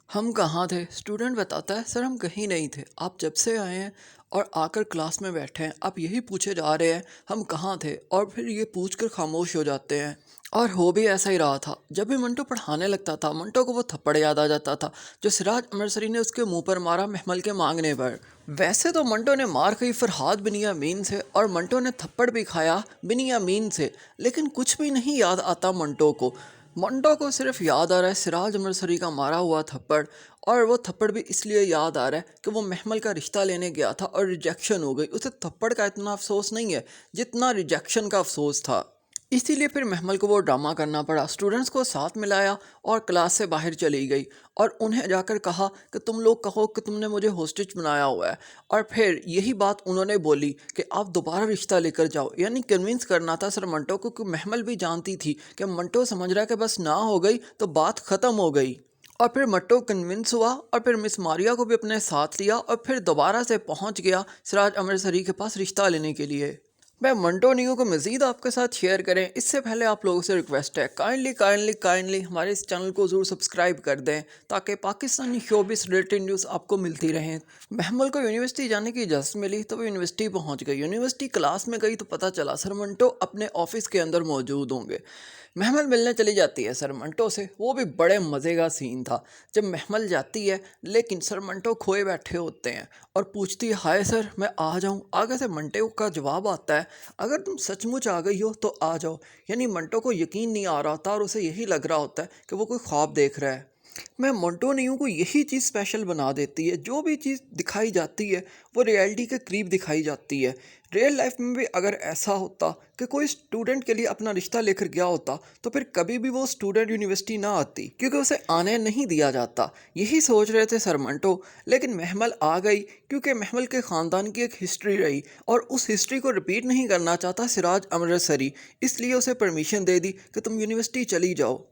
हम कहाँ थे? स्टूडेंट बताता है, सर हम कहीं नहीं थे। आप जब से आए हैं और आकर क्लास में बैठे हैं, आप यही पूछे जा रहे हैं हम कहाँ थे, और फिर ये पूछकर खामोश हो जाते हैं। और हो भी ऐसा ही रहा था। जब भी मंटो पढ़ाने लगता था, मंटो को वो थप्पड़ याद आ जाता था जो सिराज अमरसरी ने उसके मुंह पर मारा महमल के मांगने पर। वैसे तो मंटो ने मार खाई फरहाद बिन यामीन से, और मंटो ने थप्पड़ भी खाया बिन यामीन से, लेकिन कुछ भी नहीं याद आता मंटो को। मंटो को सिर्फ याद आ रहा है सिराज अमरसरी का मारा हुआ थप्पड़। और वो थप्पड़ भी इसलिए याद आ रहा है कि वो महमल का रिश्ता लेने गया था और रिजेक्शन हो गई। उसे थप्पड़ का इतना अफसोस नहीं है जितना रिजेक्शन का अफसोस था। इसीलिए फिर महमल को वो ड्रामा करना पड़ा, स्टूडेंट्स को साथ मिलाया और क्लास से बाहर चली गई और उन्हें जाकर कहा कि तुम लोग कहो कि तुमने मुझे होस्टेज बनाया हुआ है। और फिर यही बात उन्होंने बोली कि आप दोबारा रिश्ता लेकर जाओ, यानी कन्विंस करना था सर मंटो को, कि महमल भी जानती थी कि मंटो समझ रहा है कि बस ना हो गई तो बात ख़त्म हो गई। और फिर मंटो कन्विंस हुआ और फिर मिस मारिया को भी अपने साथ लिया और फिर दोबारा से पहुंच गया सिराज अमरसरी के पास रिश्ता लेने के लिए। मैं मंटो नियो को मज़ीद आपके साथ शेयर करें इससे पहले आप लोगों से रिक्वेस्ट है, काइंडली काइंडली काइंडली हमारे इस चैनल को ज़रूर सब्सक्राइब कर दें ताकि पाकिस्तानी शोबिस रिलेटेड न्यूज़ आपको मिलती रहें। महमल को यूनिवर्सिटी जाने की इजाज़त मिली तो वो यूनिवर्सिटी पहुंच गई। यूनिवर्सिटी क्लास में गई तो पता चला सर मंटो अपने ऑफिस के अंदर मौजूद होंगे। महमल मिलने चली जाती है सर मंटो से, वो भी बड़े मज़े का सीन था। जब महमल जाती है लेकिन सर मंटो खोए बैठे होते हैं और पूछती है हाय सर मैं आ जाऊं। आगे से मंटो का जवाब आता है अगर तुम सचमुच आ गई हो तो आ जाओ। यानी मंटो को यकीन नहीं आ रहा था और उसे यही लग रहा होता है कि वो कोई ख्वाब देख रहा है। मैं मंटो नहीं हूँ को यही चीज़ स्पेशल बना देती है, जो भी चीज़ दिखाई जाती है वो रियलिटी के करीब दिखाई जाती है। रियल लाइफ में भी अगर ऐसा होता कि कोई स्टूडेंट के लिए अपना रिश्ता लेकर गया होता तो फिर कभी भी वो स्टूडेंट यूनिवर्सिटी ना आती, क्योंकि उसे आने नहीं दिया जाता। यही सोच रहे थे सर मंटो, लेकिन महमल आ गई क्योंकि महमल के ख़ानदान की एक हिस्ट्री रही और उस हिस्ट्री को रिपीट नहीं करना चाहता सिराज अमृतसरी, इसलिए उसे परमिशन दे दी कि तुम यूनिवर्सिटी चली जाओ।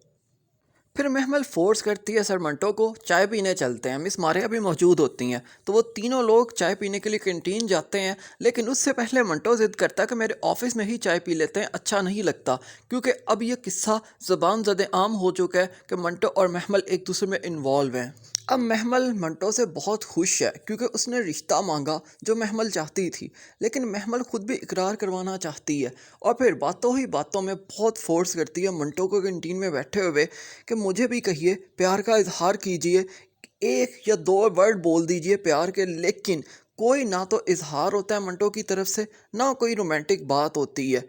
फिर महमल फोर्स करती है सर मंटो को, चाय पीने चलते हैं। मिस मारिया भी मौजूद होती हैं तो वो तीनों लोग चाय पीने के लिए कैंटीन जाते हैं, लेकिन उससे पहले मंटो जिद करता है कि मेरे ऑफिस में ही चाय पी लेते हैं, अच्छा नहीं लगता। क्योंकि अब ये किस्सा ज़बान ज़द आम हो चुका है कि मंटो और महमल एक दूसरे में इन्वॉल्व हैं। अब महमल मंटो से बहुत खुश है क्योंकि उसने रिश्ता मांगा जो महमल चाहती थी, लेकिन महमल खुद भी इकरार करवाना चाहती है और फिर बातों ही बातों में बहुत फोर्स करती है मंटो को कैंटीन में बैठे हुए कि मुझे भी कहिए, प्यार का इजहार कीजिए, एक या दो वर्ड बोल दीजिए प्यार के। लेकिन कोई ना तो इजहार होता है मंटो की तरफ से, ना कोई रोमांटिक बात होती है।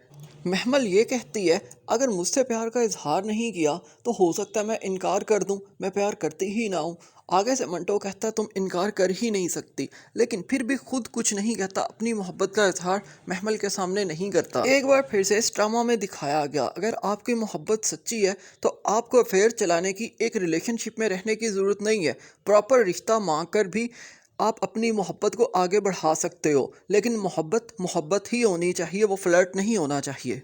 महमल ये कहती है अगर मुझसे प्यार का इजहार नहीं किया तो हो सकता है मैं इनकार कर दूं, मैं प्यार करती ही ना हूं। आगे से मंटो कहता है तुम इनकार कर ही नहीं सकती, लेकिन फिर भी खुद कुछ नहीं कहता, अपनी मोहब्बत का इजहार महमल के सामने नहीं करता। एक बार फिर से इस ड्रामा में दिखाया गया अगर आपकी मोहब्बत सच्ची है तो आपको अफेयर चलाने की, एक रिलेशनशिप में रहने की ज़रूरत नहीं है। प्रॉपर रिश्ता मांग कर भी आप अपनी मोहब्बत को आगे बढ़ा सकते हो, लेकिन मोहब्बत मोहब्बत ही होनी चाहिए, वो फ्लर्ट नहीं होना चाहिए।